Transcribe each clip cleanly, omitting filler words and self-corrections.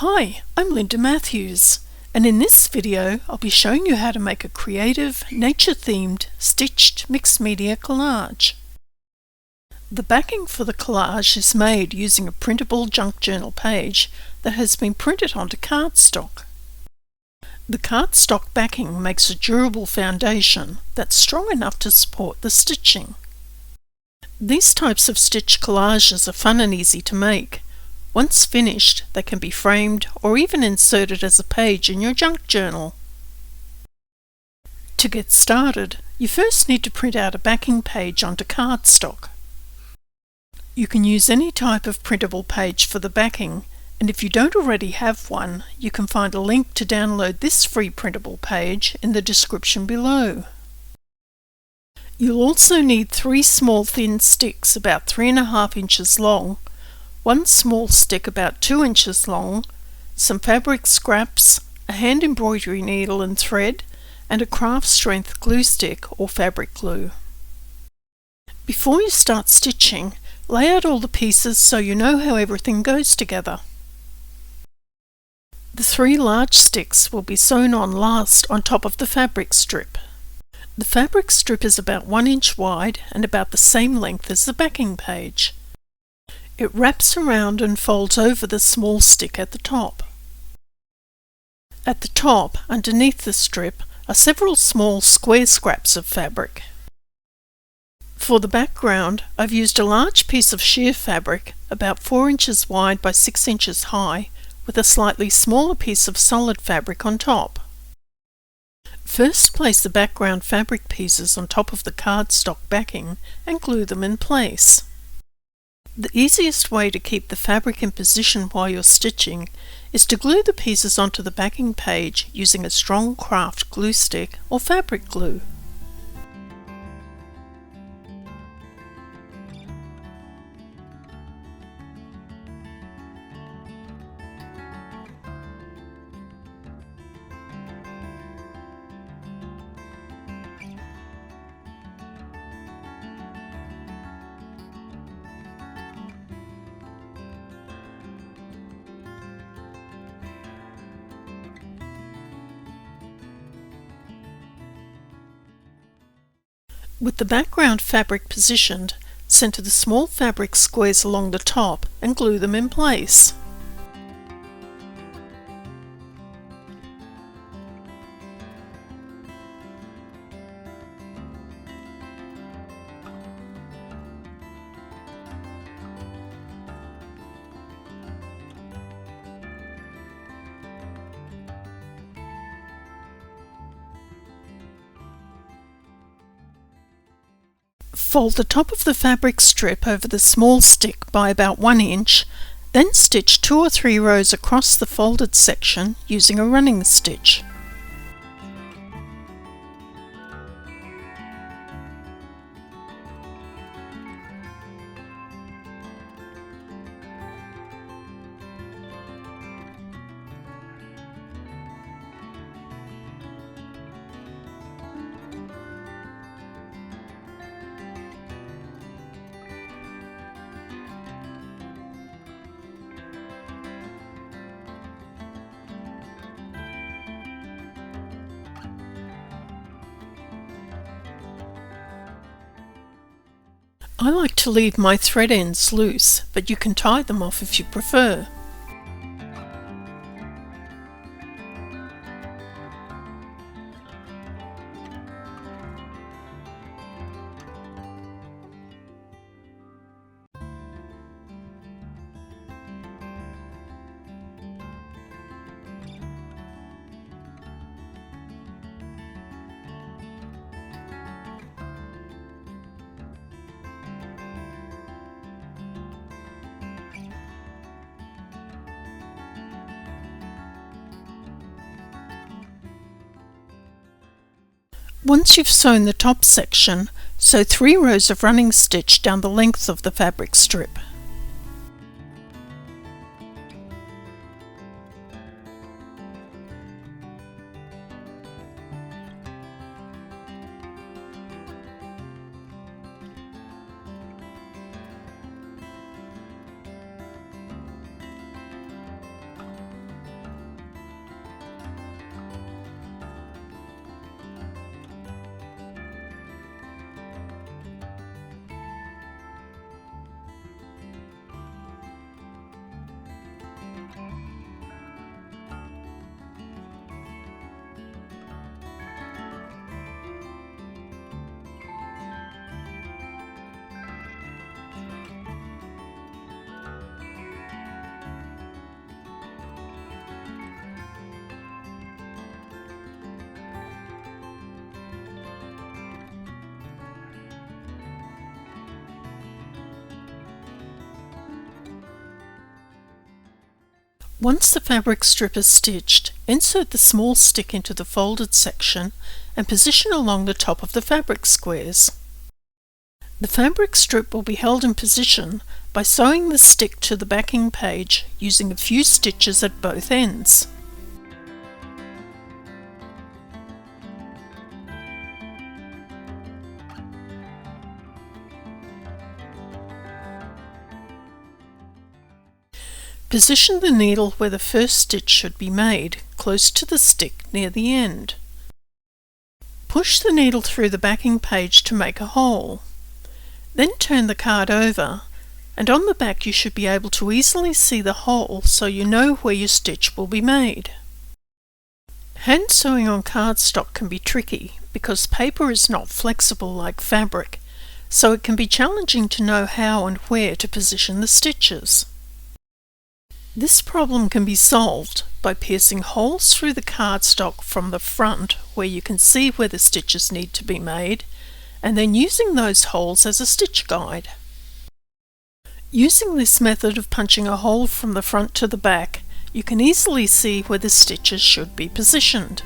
Hi, I'm Linda Matthews, and in this video I'll be showing you how to make a creative, nature-themed, stitched mixed media collage. The backing for the collage is made using a printable junk journal page that has been printed onto cardstock. The cardstock backing makes a durable foundation that's strong enough to support the stitching. These types of stitch collages are fun and easy to make. Once finished, they can be framed or even inserted as a page in your junk journal. To get started, you first need to print out a backing page onto cardstock. You can use any type of printable page for the backing, and if you don't already have one, you can find a link to download this free printable page in the description below. You'll also need 3 small thin sticks about 3.5 inches long, 1 small stick about 2 inches long, some fabric scraps, a hand embroidery needle and thread, and a craft strength glue stick or fabric glue. Before you start stitching, lay out all the pieces so you know how everything goes together. The 3 large sticks will be sewn on last on top of the fabric strip. The fabric strip is about 1 inch wide and about the same length as the backing page. It wraps around and folds over the small stick at the top. At the top, underneath the strip, are several small square scraps of fabric. For the background, I've used a large piece of sheer fabric, about 4 inches wide by 6 inches high, with a slightly smaller piece of solid fabric on top. First, place the background fabric pieces on top of the cardstock backing and glue them in place. The easiest way to keep the fabric in position while you're stitching is to glue the pieces onto the backing page using a strong craft glue stick or fabric glue. With the background fabric positioned, center the small fabric squares along the top and glue them in place. Fold the top of the fabric strip over the small stick by about 1 inch, then stitch 2 or 3 rows across the folded section using a running stitch. I like to leave my thread ends loose, but you can tie them off if you prefer. Once you've sewn the top section, sew 3 rows of running stitch down the length of the fabric strip. Once the fabric strip is stitched, insert the small stick into the folded section and position along the top of the fabric squares. The fabric strip will be held in position by sewing the stick to the backing page using a few stitches at both ends. Position the needle where the first stitch should be made, close to the stick near the end. Push the needle through the backing page to make a hole. Then turn the card over, and on the back you should be able to easily see the hole so you know where your stitch will be made. Hand sewing on cardstock can be tricky because paper is not flexible like fabric, so it can be challenging to know how and where to position the stitches. This problem can be solved by piercing holes through the cardstock from the front where you can see where the stitches need to be made, and then using those holes as a stitch guide. Using this method of punching a hole from the front to the back, you can easily see where the stitches should be positioned.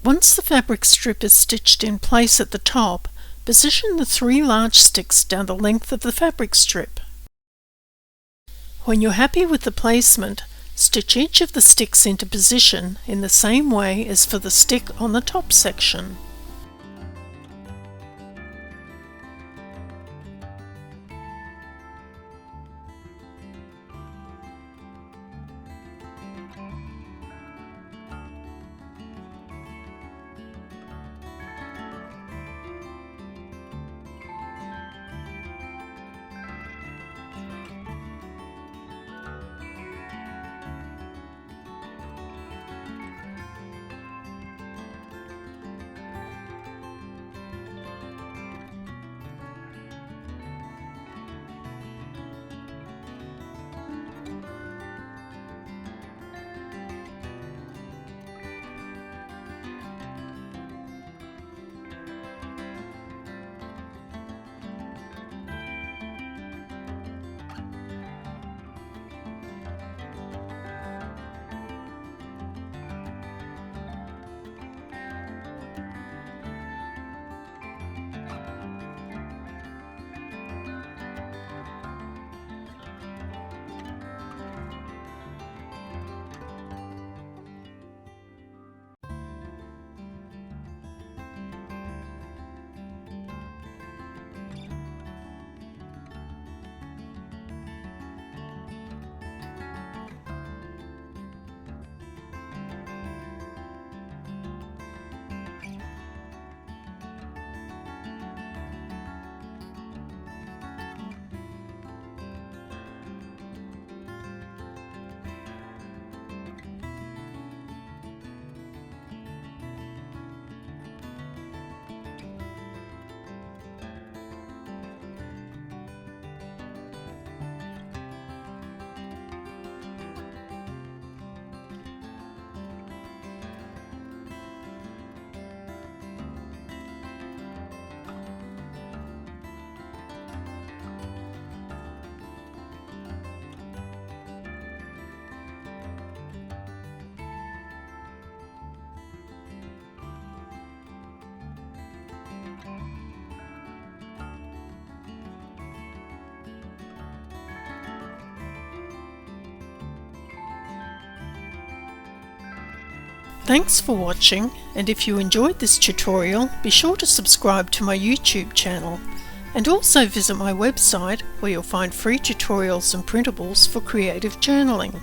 Once the fabric strip is stitched in place at the top, position the 3 large sticks down the length of the fabric strip. When you're happy with the placement, stitch each of the sticks into position in the same way as for the stick on the top section. Thanks for watching, and if you enjoyed this tutorial, be sure to subscribe to my YouTube channel and also visit my website where you'll find free tutorials and printables for creative journaling.